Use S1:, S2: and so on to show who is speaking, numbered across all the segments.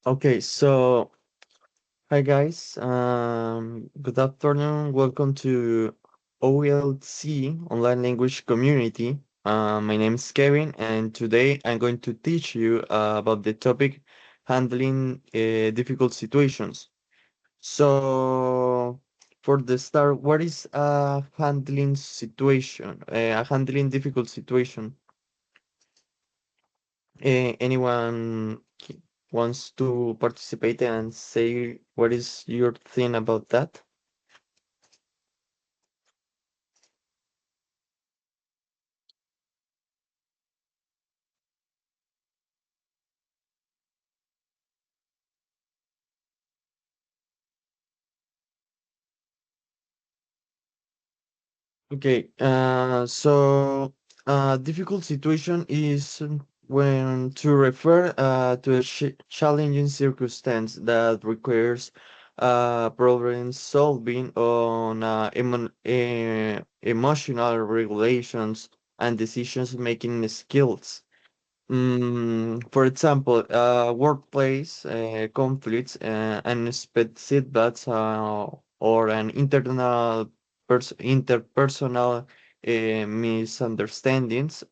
S1: Okay, so hi guys. Good afternoon. Welcome to OLC Online Language Community. My name is Kevin, and today I'm going to teach you about the topic handling difficult situations. So, for the start, what is a handling situation? A handling difficult situation? Anyone wants to participate and say what is your thing about that? Okay, difficult situation is when to refer to a challenging circumstance that requires problem solving on emotional regulations and decisions making skills. For example, workplace conflicts, unexpected setbacks, or an interpersonal misunderstandings,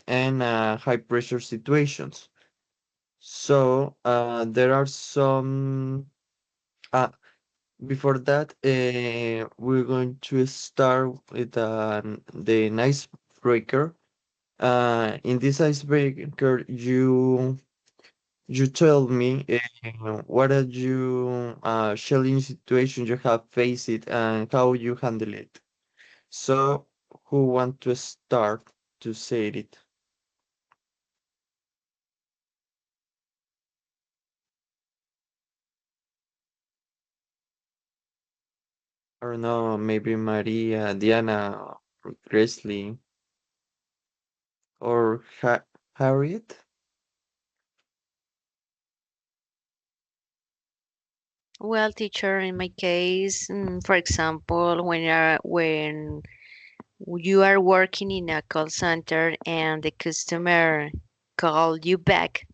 S1: and high pressure situations. So there are some. Uh, Before that, we're going to start with the icebreaker. In this icebreaker, you tell me what are you challenging situations you have faced it and how you handle it. So, who want to start to say it? I don't know, maybe Maria, Diana, or Grizzly, or Harriet?
S2: Well, teacher, in my case, for example, when you are working in a call center and the customer call you back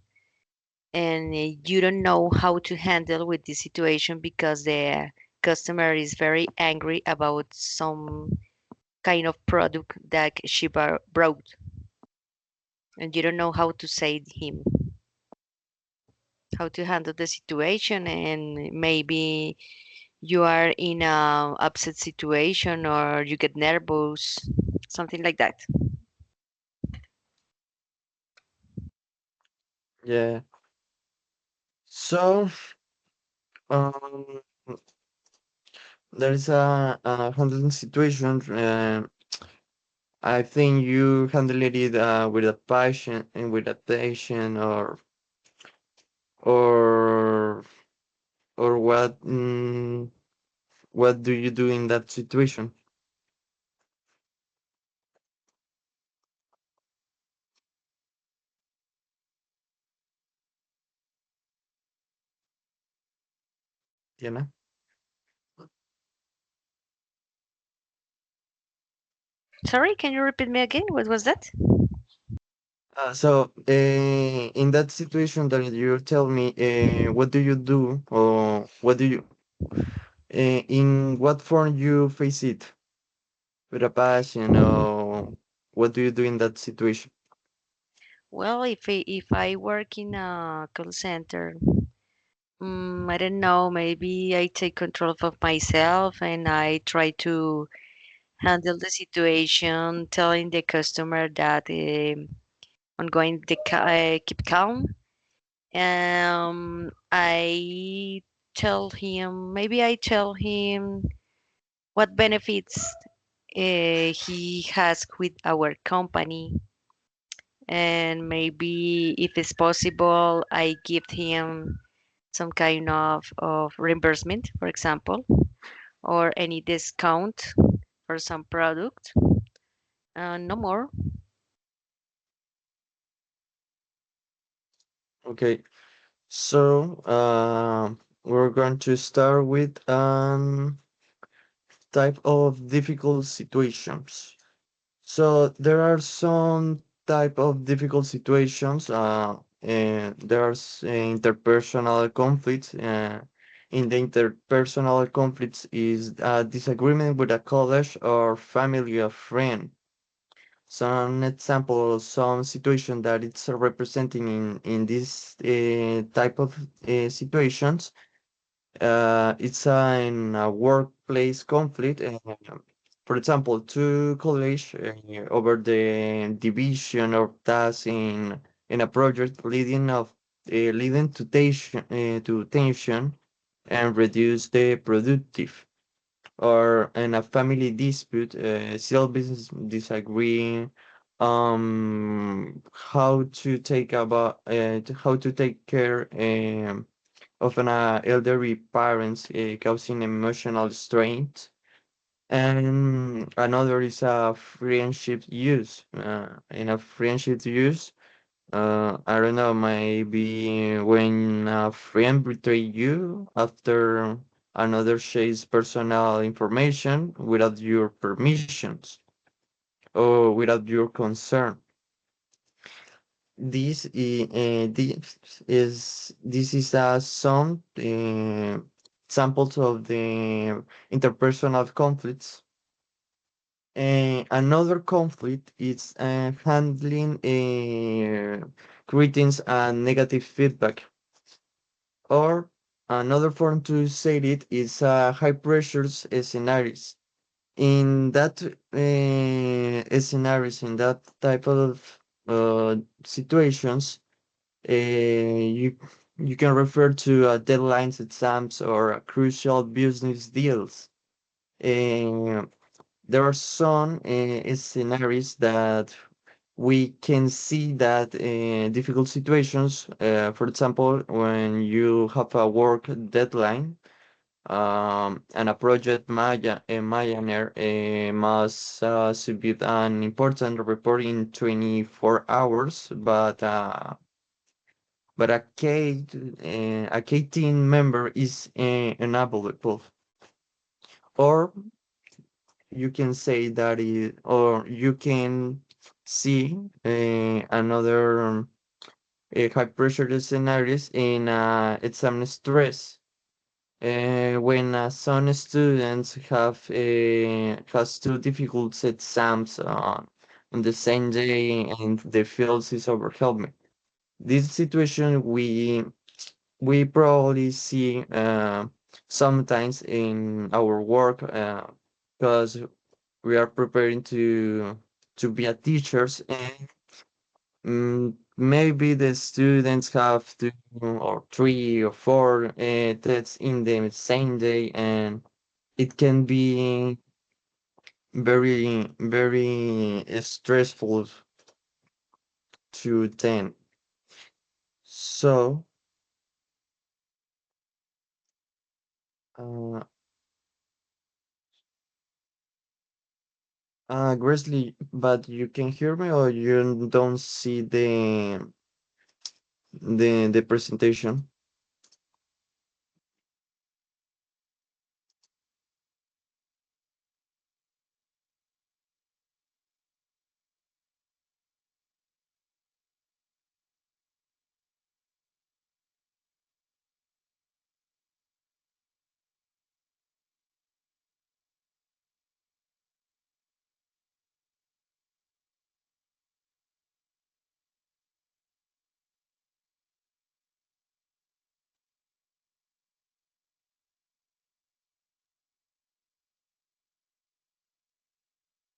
S2: and you don't know how to handle with this situation because the customer is very angry about some kind of product that she brought, and you don't know how to say him, how to handle the situation, and maybe you are in a upset situation or you get nervous, something like that.
S1: Yeah. So, um, there is a handling situation. I think you handled it with a passion and with attention, or or what? What do you do in that situation? Diana?
S2: Sorry, can you repeat me again? What was that?
S1: In that situation that you tell me, what do you do, or what do you, in what form you face it? With a passion, or what do you do in that situation?
S2: Well, if I work in a call center, I don't know, maybe I take control of myself and I try to handle the situation, telling the customer that I'm going to keep calm. I tell him, maybe I tell him what benefits he has with our company, and maybe if it's possible, I give him some kind of reimbursement, for example, or any discount for some product. No more.
S1: Okay, so we're going to start with type of difficult situations. So there are some type of difficult situations. There's interpersonal conflicts. In the interpersonal conflicts is a disagreement with a college or family or friend. Some example, some situation that it's representing in this type of situations. It's in a workplace conflict. For example, two colleagues over the division of tasks in a project leading to tension and reduce the productive. Or in a family dispute, siblings disagree how to take care of an elderly parents, causing emotional strain. And another is a friendship use. In a friendship use, I don't know, maybe when a friend betray you after another shares personal information without your permissions or without your consent. This is some examples of the interpersonal conflicts. Another conflict is handling greetings and negative feedback. Or another form to say it is high pressures scenarios. In that scenarios, in that type of situations, you can refer to deadlines, exams, or crucial business deals. Uh, there are some scenarios that we can see that difficult situations, for example, when you have a work deadline and a project manager must submit an important report in 24 hours, but a K team member is unavailable. Or you can say that or you can see another high pressure scenarios in exam stress. When some students has two difficult exams on the same day and the field is overwhelming. This situation we probably see sometimes in our work because we are preparing to be a teachers, and maybe the students have two or three or four tests in the same day, and it can be very stressful to them. So, uh, Grizzly, but you can hear me or you don't see the presentation?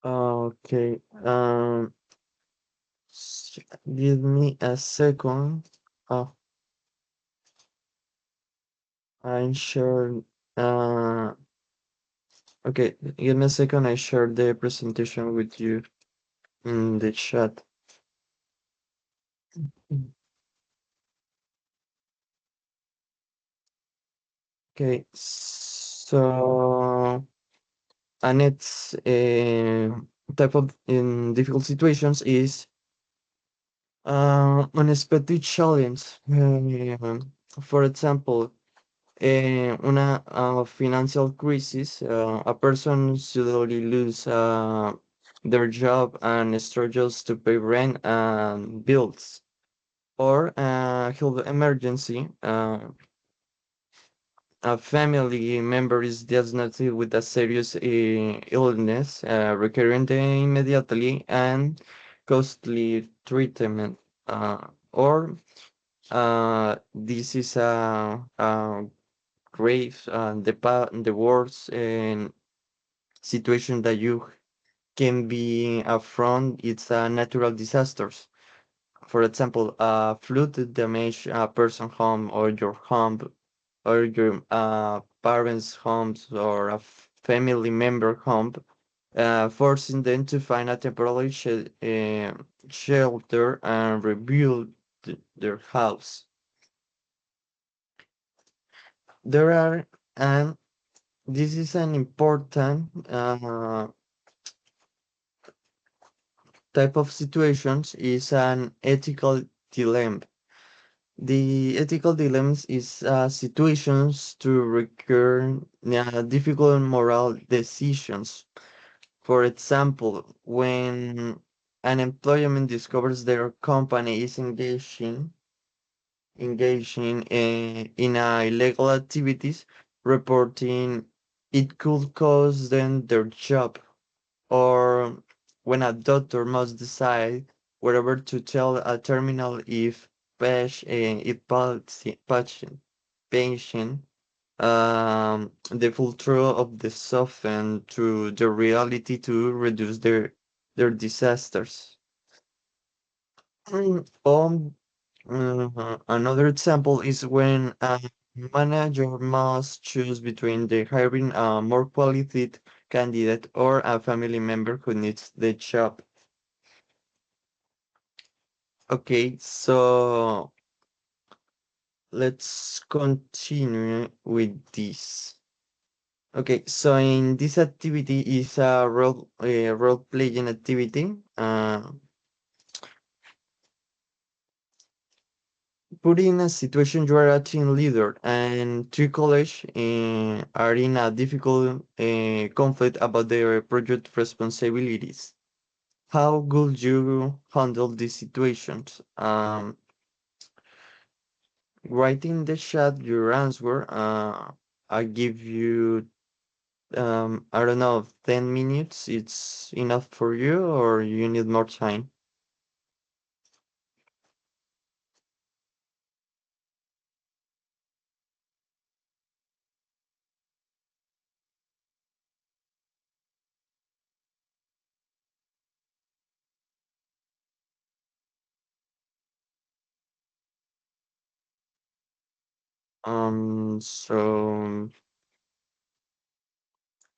S1: Okay. Give me a second. Oh, I'm sure. Uh, okay. Give me a second. I shared the presentation with you in the chat. Okay. So, and it's type of in difficult situations is unexpected challenge. For example, una financial crisis, a person suddenly lose their job and struggles to pay rent and bills. or health emergency. A family member is diagnosed with a serious illness, requiring the immediately and costly treatment. Or this is a grave, the worst situation that you can be affront. It's a natural disasters. For example, flood damage a person home or your home or your parents' homes or a family member home, forcing them to find a temporary shelter and rebuild their house. There are, and this is an important type of situations, is an ethical dilemma. The ethical dilemmas is situations to recur difficult moral decisions. For example, when an employment discovers their company is engaging in illegal activities, reporting it could cost them their job, or when a doctor must decide whether to tell a terminal if patient the full truth of the soften to the reality to reduce their disasters. Another example is when a manager must choose between the hiring a more qualified candidate or a family member who needs the job. Okay, so let's continue with this. Okay, so in this activity is a role playing activity. Put in a situation you are a team leader and two colleagues are in a difficult conflict about their project responsibilities. How would you handle these situations? Write in the chat your answer. I give you I don't know, 10 minutes. It's enough for you, or you need more time? So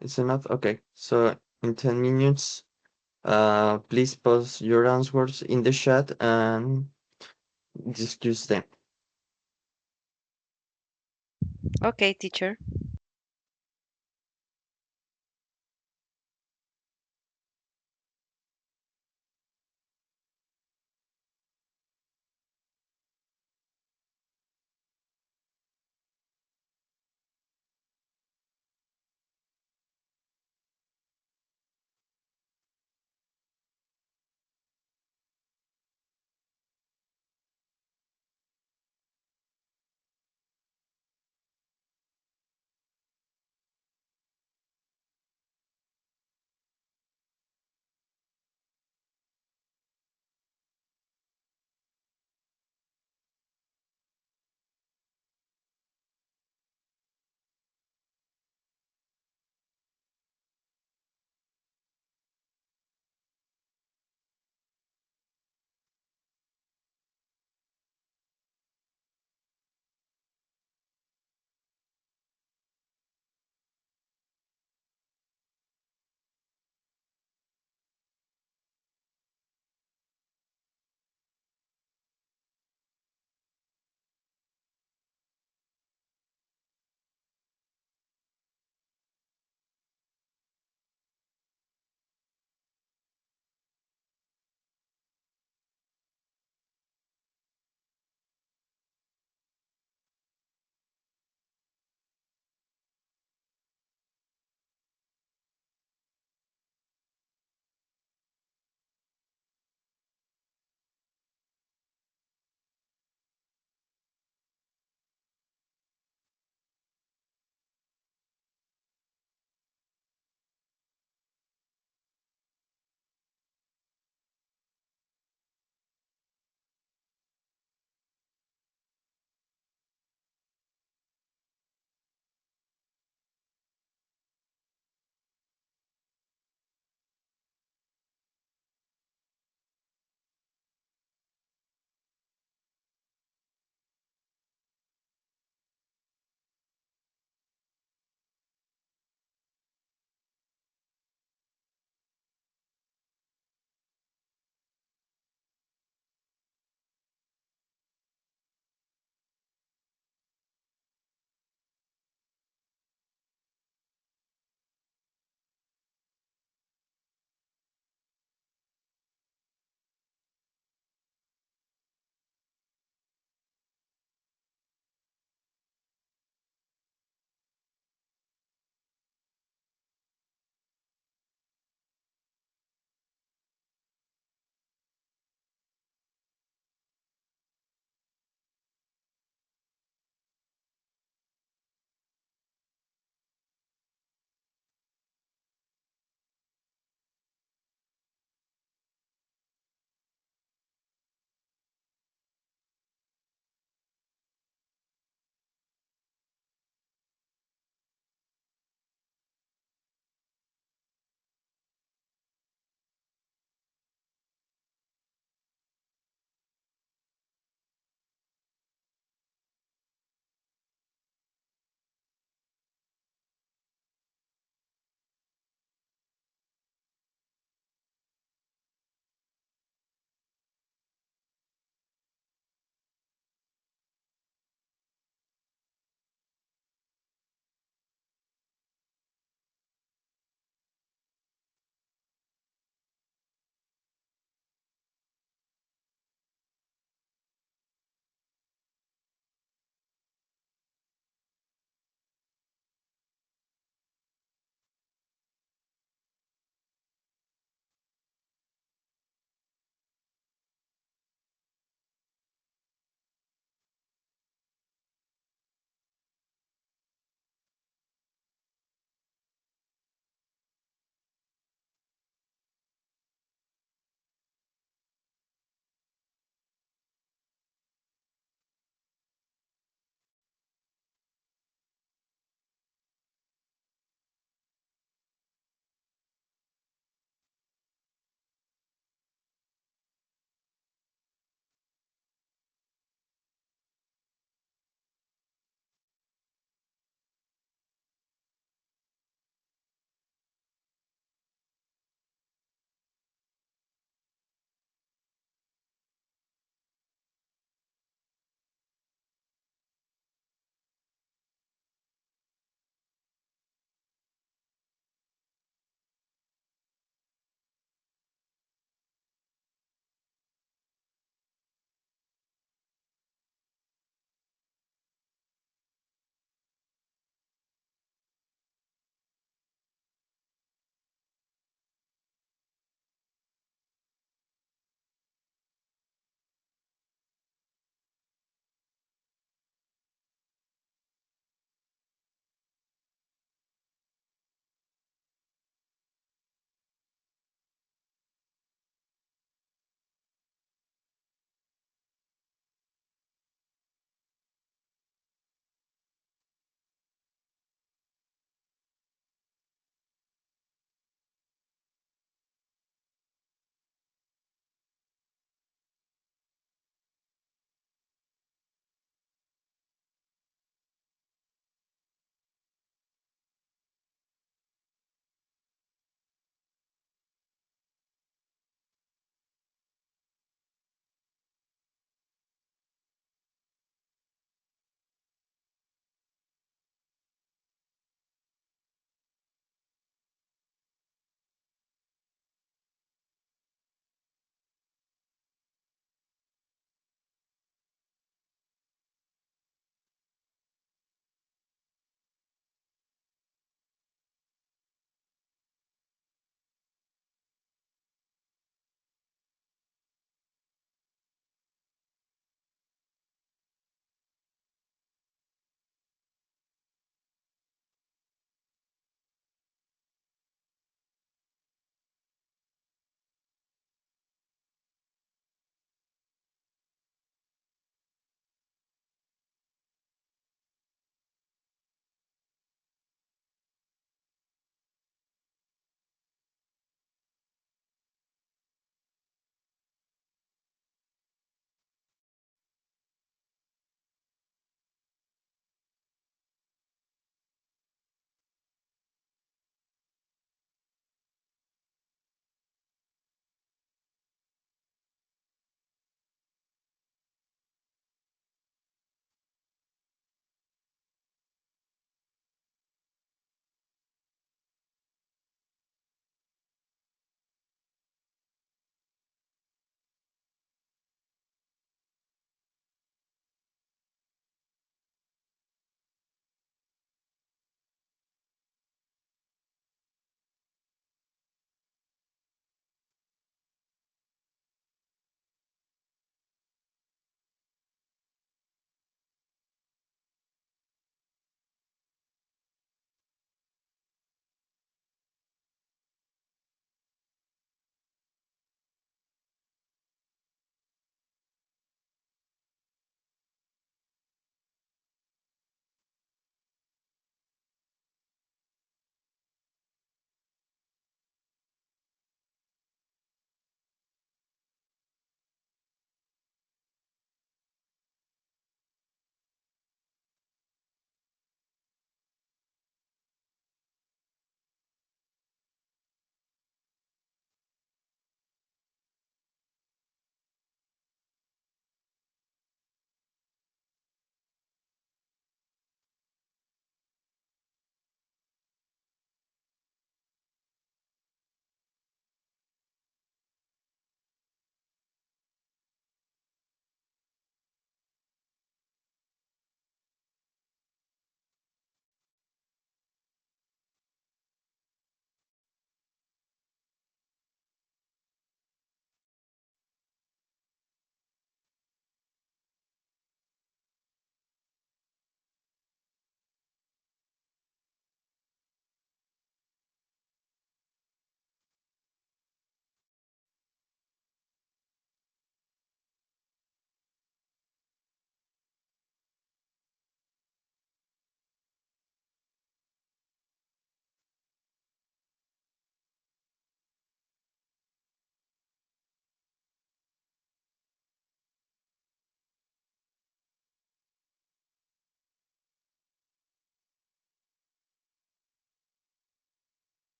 S1: it's enough. Okay, so in 10 minutes, please post your answers in the chat and discuss them.
S2: Okay, teacher.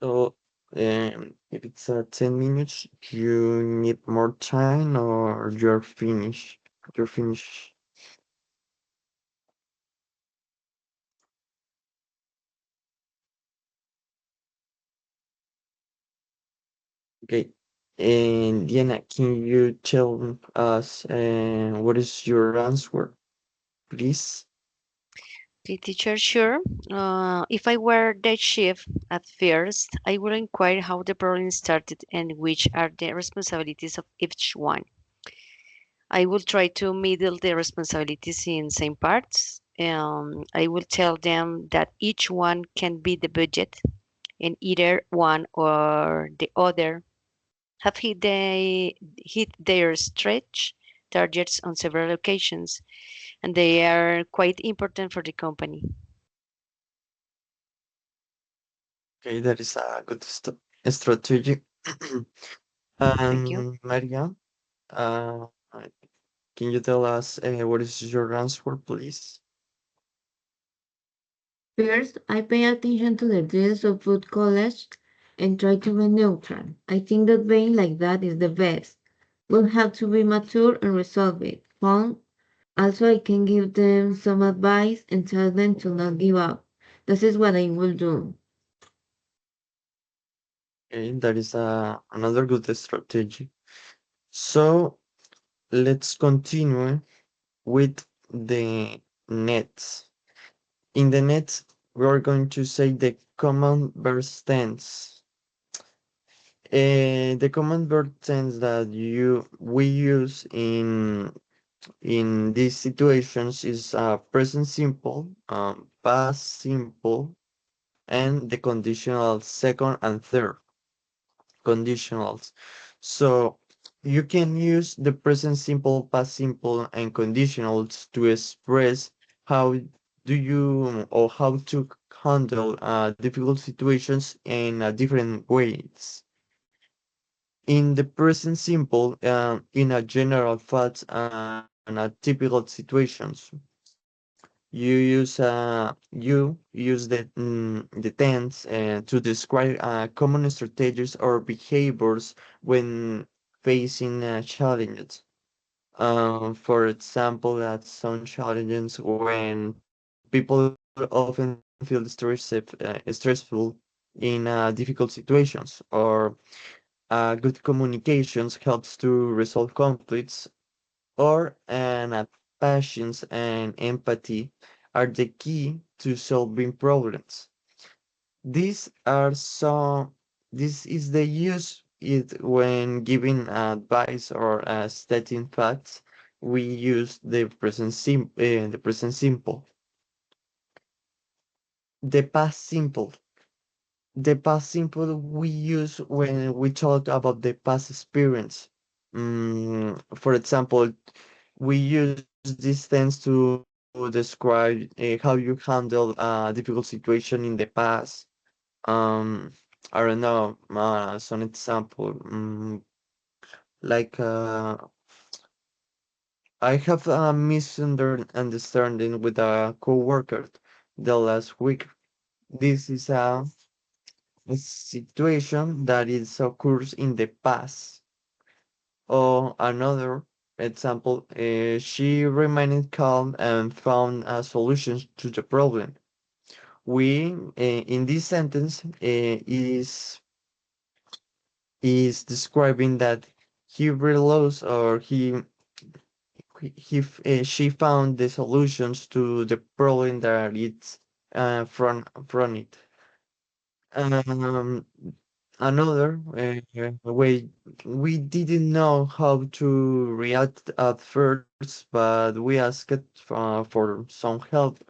S1: So, if it's 10 minutes, you need more time or you're finished? You're finished. Okay. And Diana, can you tell us what is your answer, please?
S2: The teacher, sure. If I were the chief at first, I would inquire how the problem started and which are the responsibilities of each one. I will try to middle the responsibilities in same parts. I will tell them that each one can be the budget, and either one or the other have hit their stretch targets on several occasions, and they are quite important for the company.
S1: Okay, that is a good strategy.
S2: Thank you.
S1: And Maria, uh, can you tell us what is your answer, please?
S3: First, I pay attention to the details of food college and try to be neutral. I think that being like that is the best. We'll have to be mature and resolve it. Fun. Also, I can give them some advice and tell them to not give up. This is what I will do.
S1: Okay, that is another good strategy. So let's continue with the nets. In the nets, we are going to say the common verb tense. The common verb tense that you we use in these situations is present simple, past simple, and the conditional second and third conditionals. So you can use the present simple, past simple, and conditionals to express how do you or how to handle difficult situations in different ways. In the present simple, in a general thoughts and typical situations, you use the tense to describe common strategies or behaviors when facing challenges. For example, at some challenges when people often feel stressful in difficult situations, or good communications helps to resolve conflicts, or patience and empathy are the key to solving problems. These are some. This is the use it when giving advice or stating facts. We use the present simple, the past simple. The past simple we use when we talk about the past experience. For example, we use these things to describe how you handle a difficult situation in the past. Um, I don't know, some example, like I have a misunderstanding with a coworker the last week. This is a situation that is occurs in the past. Or another example, she remained calm and found a solution to the problem. We in this sentence is describing that he realized or she found the solutions to the problem that it's from it. Um, Another way, we didn't know how to react at first, but we asked for some help.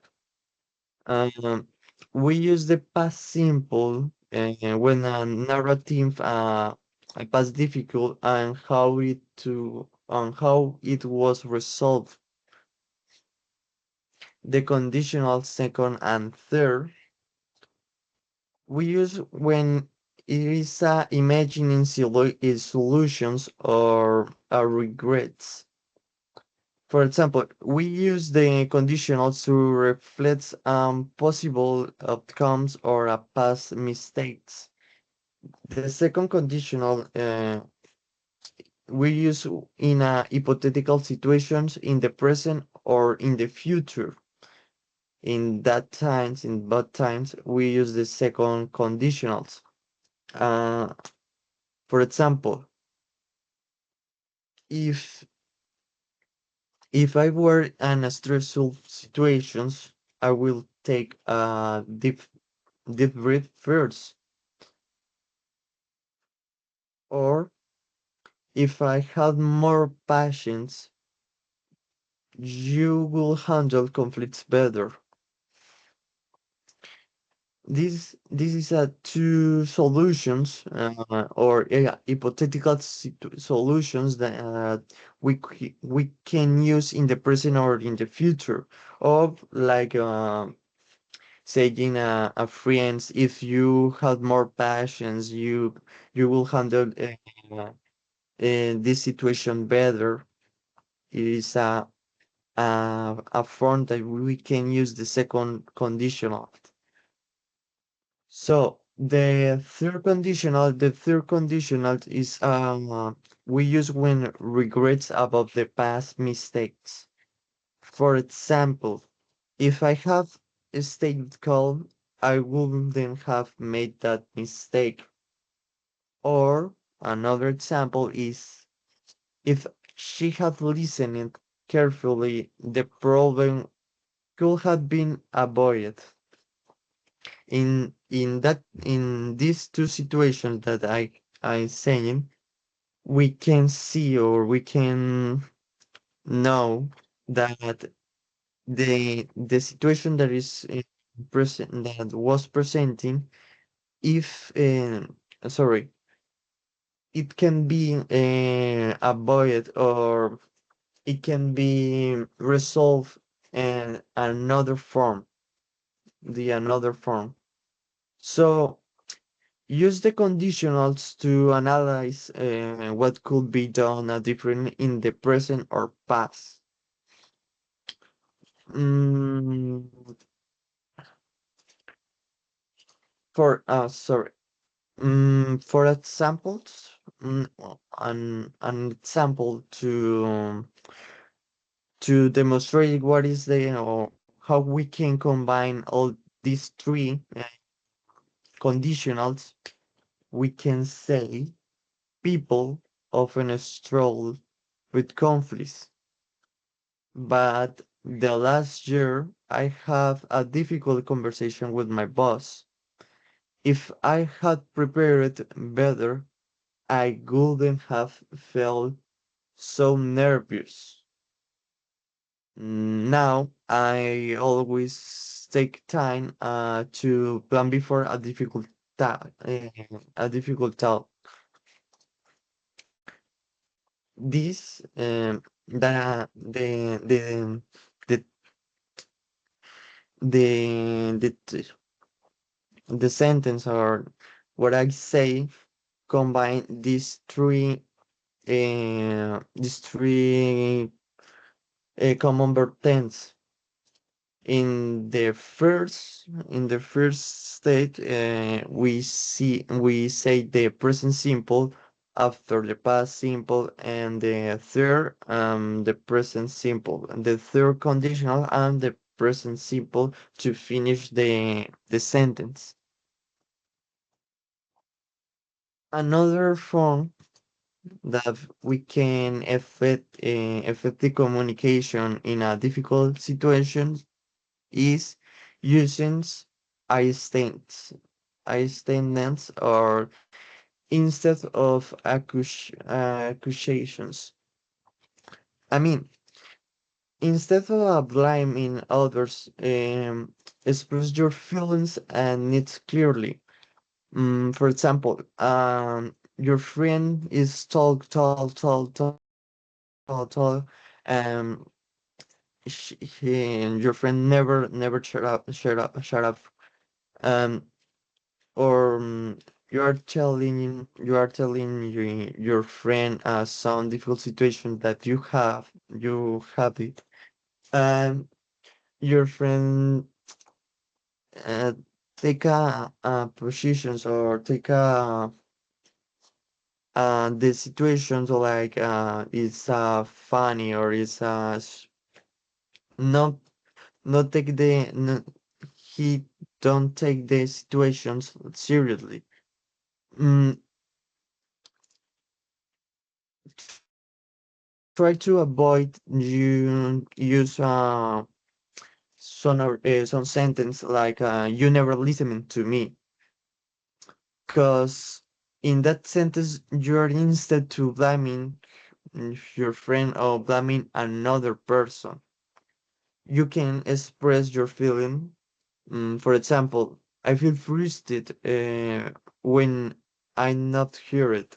S1: Um, we use the past simple when a narrative past difficult and how it was resolved. The conditional second and third we use when it is imagining solutions or regrets. For example, we use the conditionals to reflect possible outcomes or past mistakes. The second conditional we use in hypothetical situations in the present or in the future. In both times, we use the second conditionals. Uh, for example, if I were in a stressful situations, I will take a deep breath first. Or if I had more patience, you will handle conflicts better. This is a two solutions or hypothetical solutions that we can use in the present or in the future of like saying a friends, if you had more passions, you will handle this situation better. It is a form that we can use the second conditional. So the third conditional is we use when regrets about the past mistakes. For example, if I have stayed calm, I wouldn't have made that mistake. Or another example is if she had listened carefully, the problem could have been avoided. In these two situations that I saying, we can see or we can know that the situation that is present that was presenting, if sorry, it can be avoided or it can be resolved in another form, the another form. So use the conditionals to analyze what could be done different in the present or past. Mm, sorry. For examples, an example to demonstrate what is the or how we can combine all these three conditionals, we can say people often struggle with conflicts, but the last year I have a difficult conversation with my boss. If I had prepared better, I wouldn't have felt so nervous. Now I always take time to plan before a difficult talk. This the the the sentence or what I say combine these three common verb tense. In the first state, we say the present simple after the past simple, and the third, the present simple, and the third conditional and the present simple to finish the sentence. Another form that we can affect the communication in a difficult situation is using I statements or instead of accusations. I mean, instead of blaming others, express your feelings and needs clearly. For example, your friend is tall, your friend never shut up. Um, or you are telling your friend some difficult situation that you have it, and your friend take a positions or take a the situations like it's funny or it's not not take the no, he don't take the situations seriously. Mm, try to avoid you use some sentence like you never listening to me, because in that sentence you're instead to blaming your friend or blaming another person. You can express your feeling. For example, I feel frustrated when I not hear it.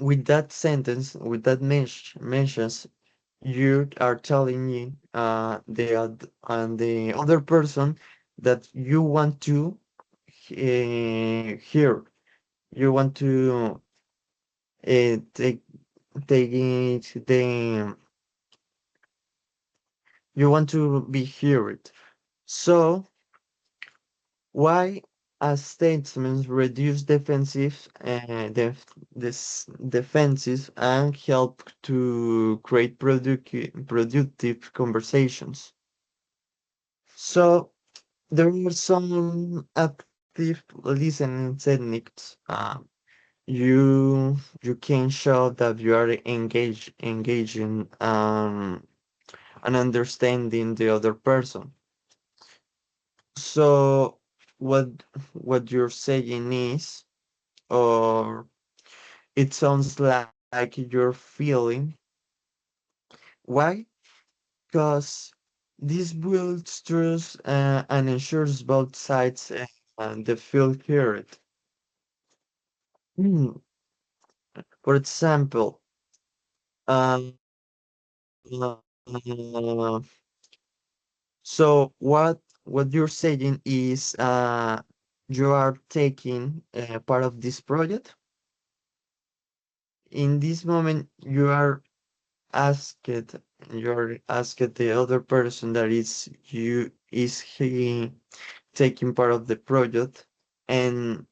S1: With that sentence, with that mentions, you are telling me the other person that you want to hear. You want to take it you want to be heard. So why as statements reduce defensive and help to create productive conversations. So there are some active listening techniques. You can show that you are engaging and understanding the other person. So what you're saying is, or it sounds like you're feeling. Why? Because this builds trust and ensures both sides they feel heard. Hmm. For example, uh, so what you're saying is you are taking part of this project. In this moment, asked you're asked the other person that is he taking part of the project, and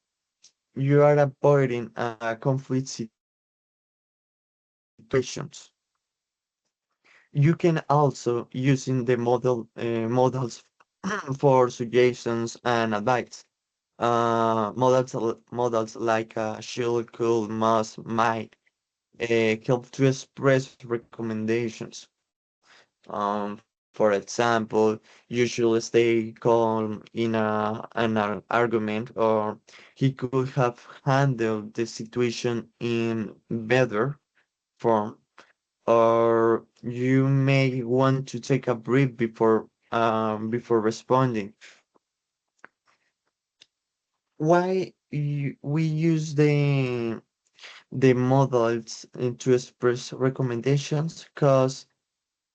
S1: you are avoiding conflict situations. You can also using the models for suggestions and advice. Models like should, could, must, might help to express recommendations. For example, you should stay calm in an argument, or he could have handled the situation in better form, or you may want to take a breath before responding. We use the models to express recommendations? Because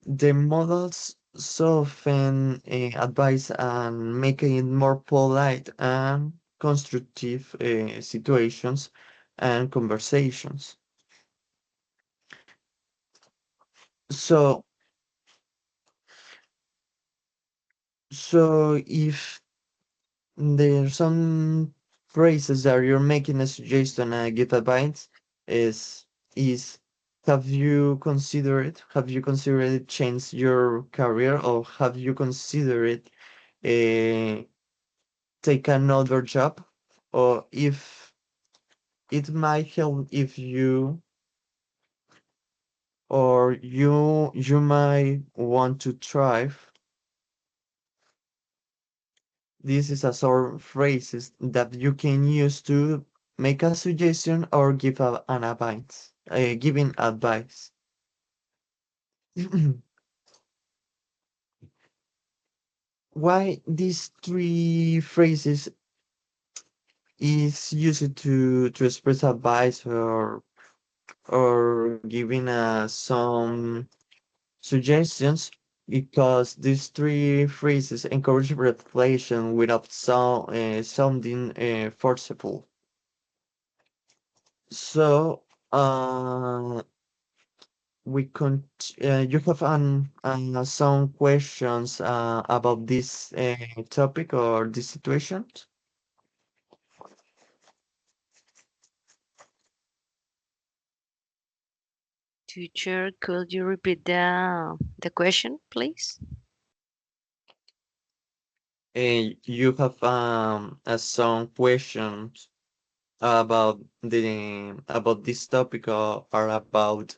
S1: the models so often advise and make it more polite and constructive situations and conversations. So, so if there's some phrases that you're making a suggestion and give advice, is is have you considered it change your career, or have you considered uh, take another job, or if it might help if you or you might want to thrive. This is a sort of phrases that you can use to make a suggestion or give an advice, giving advice. Why these three phrases is used to express advice or giving some suggestions, because these three phrases encourage reflection without sounding forceful. So, we con you have some questions about this topic or this situation?
S2: Teacher, could you repeat the question, please?
S1: You have some questions about this topic or about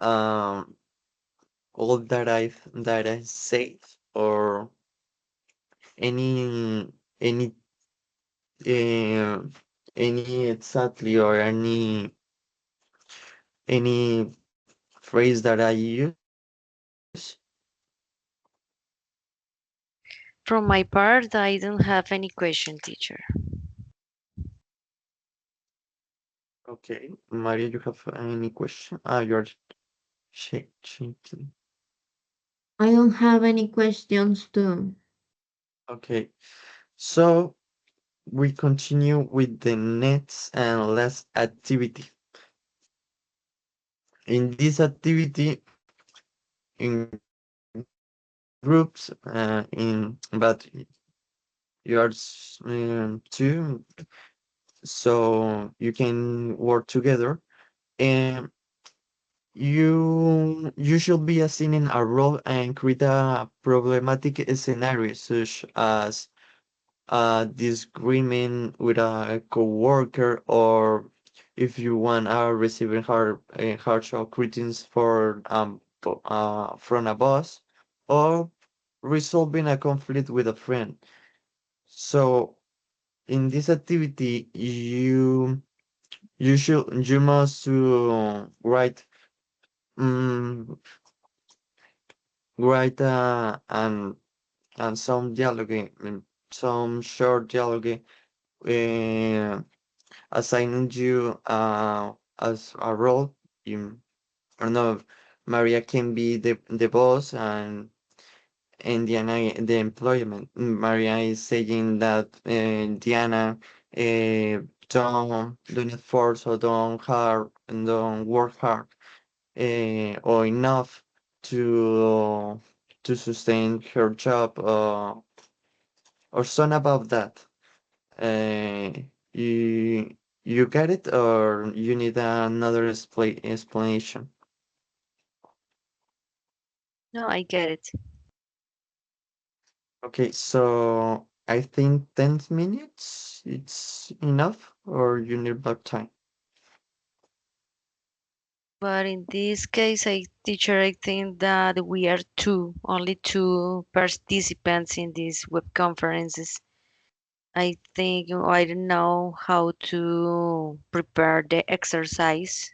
S1: um all that I said or any any uh, any exactly or any phrase that I use.
S2: From my part, I don't have any question, teacher.
S1: Okay, Maria, you have any question? Ah, you're shaking.
S3: I don't have any questions too.
S1: Okay, so we continue with the next and last activity. In this activity, in groups, in but you are two, so you can work together, and you should be assigning a role and create a problematic scenario such as disagreement with a coworker, or if you want receiving harsh criticism from a boss, or resolving a conflict with a friend. So in this activity, you must to um, write and some dialogue, some short dialogue. Uh, Assigning you as a role. You, I don't know, Maria can be the boss and Diana the employment. Maria is saying that Diana don't not force or don't hard and don't work hard or enough to sustain her job or something about that. Uh, you you get it, or you need another explanation?
S2: No, I get it.
S1: Okay, so I think 10 minutes it's enough, or you need more time.
S2: But in this case, teacher, I think that we are only two participants in these web conferences. I think I don't know how to prepare the exercise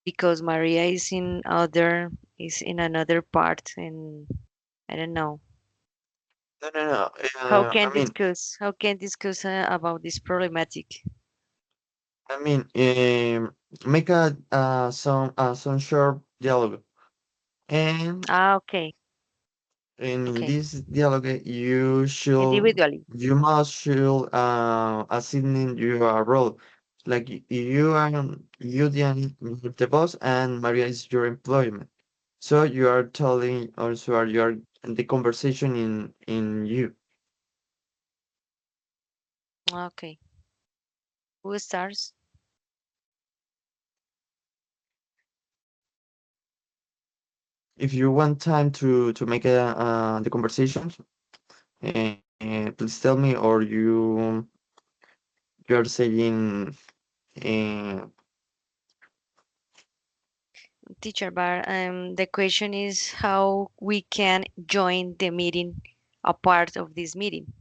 S2: because Maria is in another part, and I don't know
S1: No, no, no.
S2: how can discuss about this problematic.
S1: I mean, make a some short dialogue, and
S2: Ah, okay,
S1: in
S2: okay,
S1: this dialogue,
S2: individually.
S1: you should assign your role. Like you the boss and Maria is your employment. So you are telling also are your the conversation in you.
S2: Okay, who starts?
S1: If you want time to make the conversations, please tell me, or you are saying uh,
S2: Teacher Bar, the question is how we can join the meeting, a part of this meeting.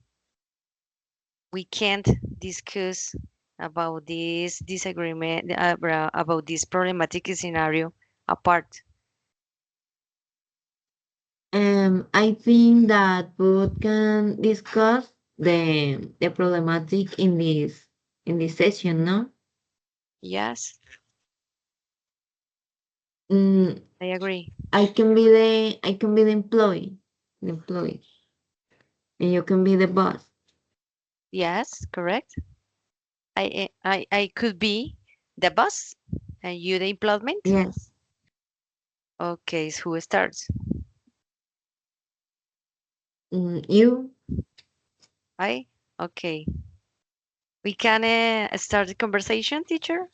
S2: We can't discuss about this disagreement, about this problematic scenario apart.
S3: I think that both can discuss the problematic in this session, no?
S2: Yes,
S3: Mm,
S2: I agree.
S3: I can be the employee, and you can be the boss.
S2: Yes, correct. I could be the boss and you the employment.
S3: Yes,
S2: Okay, so who starts?
S3: You?
S2: I? Okay. We can start the conversation, teacher?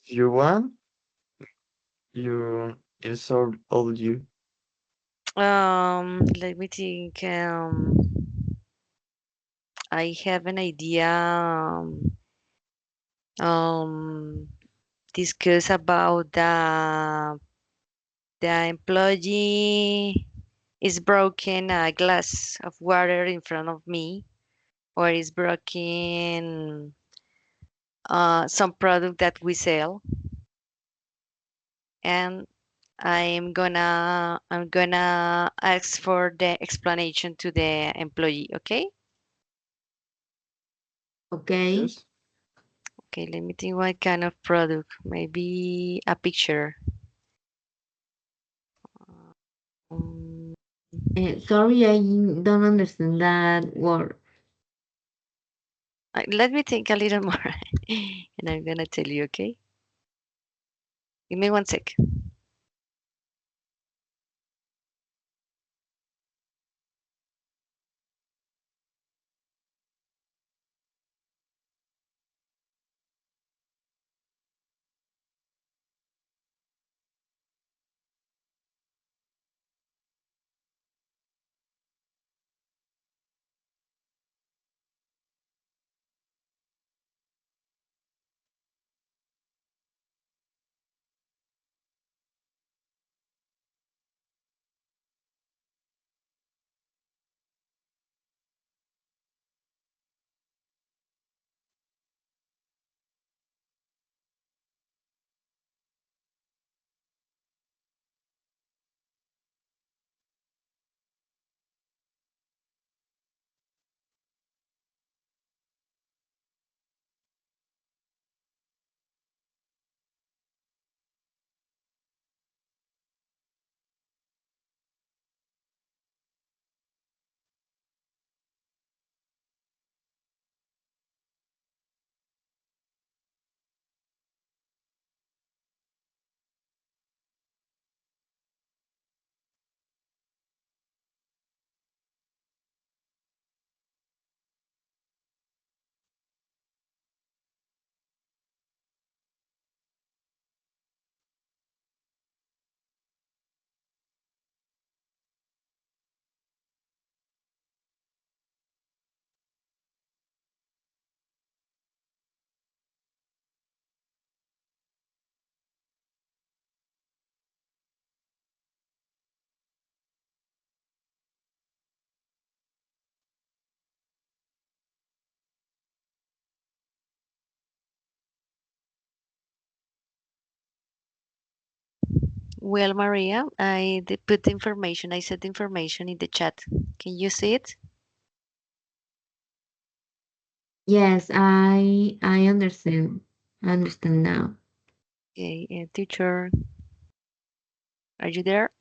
S1: If you want, you it's all you.
S2: Let me think. I have an idea. Um, discuss about the employee is broken a glass of water in front of me, or is broken some product that we sell, and I'm gonna ask for the explanation to the employee. Okay.
S3: Okay.
S1: Yes.
S2: Okay, let me think what kind of product. Maybe a picture. Um,
S3: Sorry, I don't understand that word.
S2: let me think a little more, and I'm gonna tell you. Okay, give me one sec. Well, Maria, I did put the information. I said the information in the chat. Can you see it?
S3: Yes, I understand. I understand now.
S2: Okay, teacher, are you there?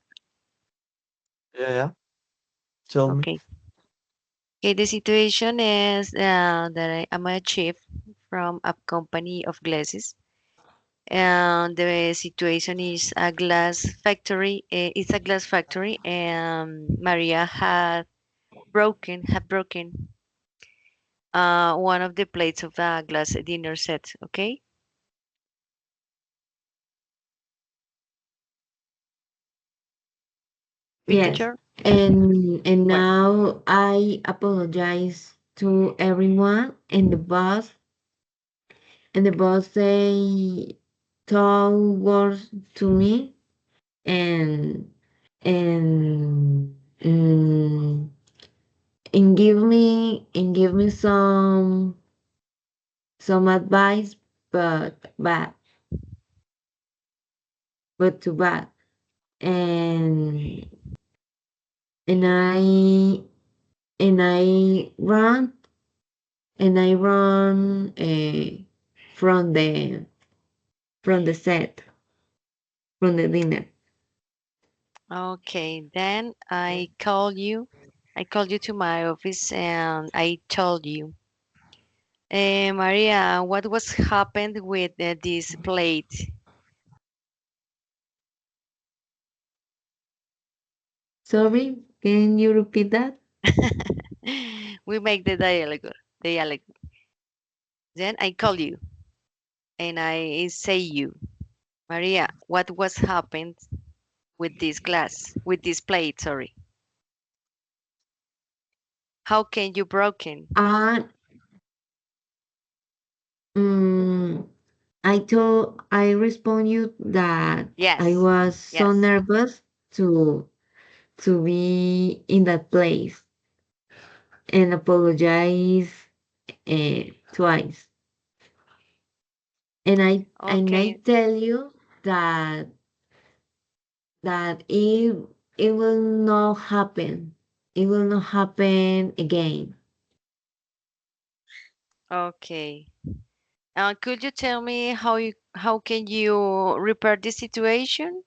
S1: Yeah, yeah. Tell me.
S2: Okay. Okay, the situation is that I am a chief from a company of glasses, and the situation is a glass factory. It's a glass factory, and Maria had broken one of the plates of the glass dinner set. Okay, okay,
S3: Yes.
S2: teacher.
S3: And
S2: Well,
S3: now I apologize to everyone and the boss say told words to me and and and give me some advice, but too bad. And and I and I run from the from the set from the dinner.
S2: okay, then I called you to my office and I told you, Maria, what was happened with this plate?
S3: Sorry, can you repeat that?
S2: We make the dialogue. Dialogue. Then I call you and I say you, Maria. What was happened with this glass? With this plate? Sorry. How can you broken?
S3: And mm, I respond you that I
S2: Yes.
S3: was so
S2: Yes.
S3: nervous to be in that place and apologize twice. And I
S2: Okay.
S3: tell you that it will not happen. It will not happen again.
S2: Okay. Could you tell me how can you repair this situation?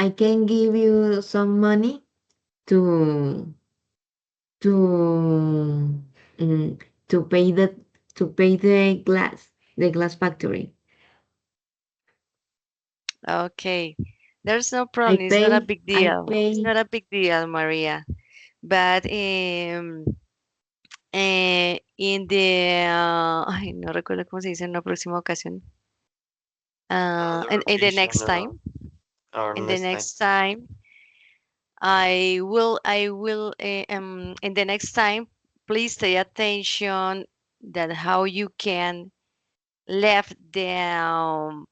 S3: I can give you some money to to mm, to pay the glass factory.
S2: Okay. There's no
S3: I
S2: problem. It's not a
S3: pay
S2: big
S3: I
S2: deal. It's
S3: pay
S2: not a big deal, Maria. But in the ay, no recuerdo cómo se dice en una próxima ocasión.
S1: Another
S2: And in the
S1: occasion
S2: next time,
S1: or
S2: in the
S1: next time.
S2: next time, I will, in the next time, please pay attention that how you can left the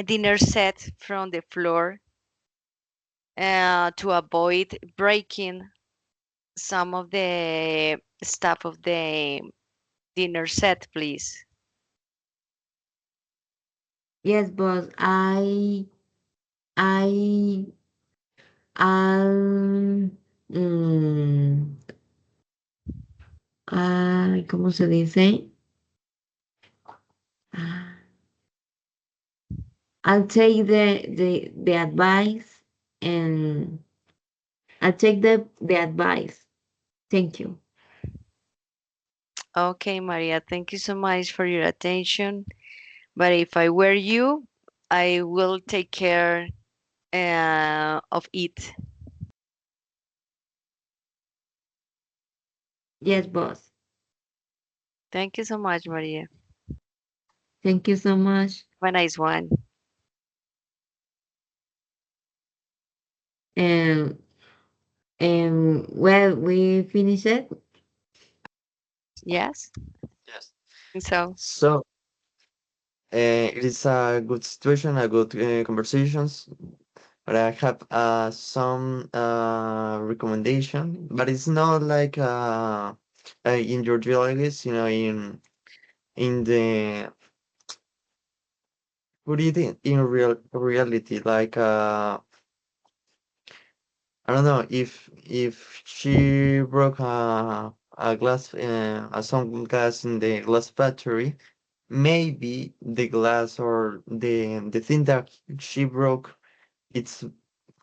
S2: dinner set from the floor to avoid breaking some of the stuff of the dinner set, please.
S3: yes, boss. I I'll mm, ¿cómo se dice? Ah, I'll take the advice and I'll take the advice. Thank you.
S2: Okay, Maria, thank you so much for your attention. But if I were you, I will take care of it.
S3: Yes, boss.
S2: Thank you so much, Maria.
S3: Thank you so much.
S2: Have a nice one.
S3: And well, we finished it.
S2: Yes?
S1: Yes.
S2: So,
S1: So it is a good situation, a good conversations. But I have some recommendation, but it's not like in your dialogues, in the put it in real reality, like I don't know if she broke a glass some glass in the glass factory, maybe the glass or the thing that she broke it's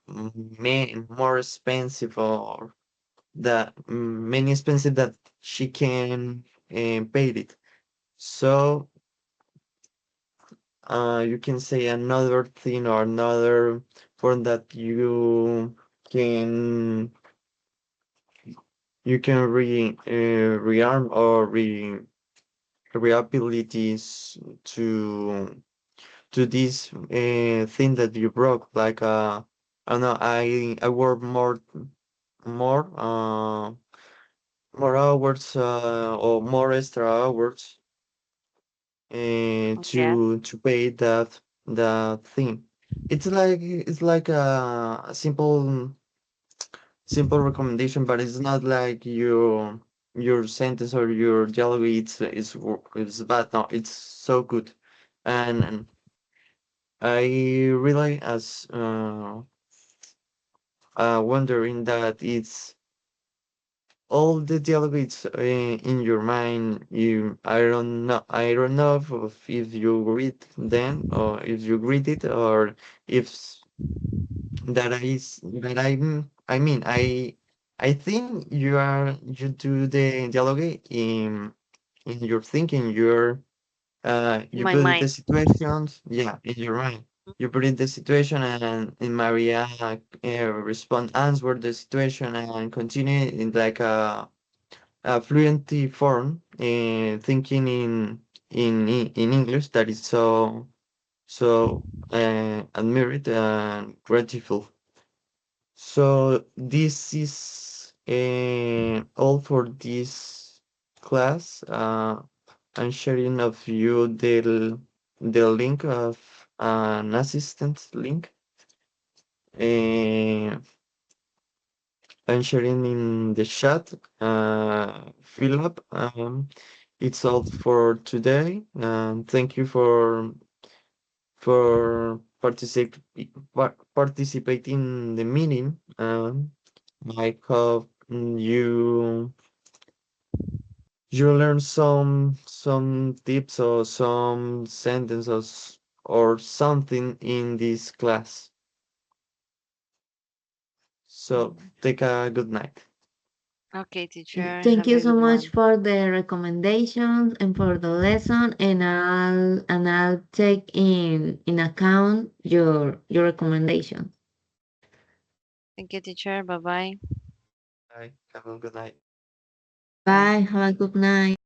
S1: more expensive or that many expensive that she can pay it. So you can say another thing or another form that can you can rearm or reabilities to this thing that you broke. Like I don't know, I work more more hours or more extra hours
S2: yes.
S1: to pay that thing. It's like a simple recommendation, but it's not like your sentence or your dialogue. It's bad. No, it's so good, and I really as wondering that it's all the dialogues in your mind. I don't know if you read them or if you read it or if I think you do the dialogue in your thinking.
S2: In
S1: You
S2: my
S1: put in the
S2: mind.
S1: situations, yeah, in your mind. You put in the situation, and Maria respond, answer the situation, and continue in like a fluency form, thinking in English. That is so admired and grateful. So this is all for this class. I'm sharing of you the link of an assistant link. Uh, I'm sharing in the chat. Fill up. It's all for today. Thank you for participating in the meeting. I hope you learn some tips or some sentences or something in this class. So take a good night.
S2: Okay, teacher.
S3: Thank
S2: Have
S3: you
S2: a
S3: so
S2: good
S3: much
S2: one.
S3: for the recommendations and for the lesson, and I'll take in account your recommendations.
S2: Thank you, teacher. Bye bye.
S1: Bye. Have a good night.
S2: Bye.
S3: Bye. Have a good night.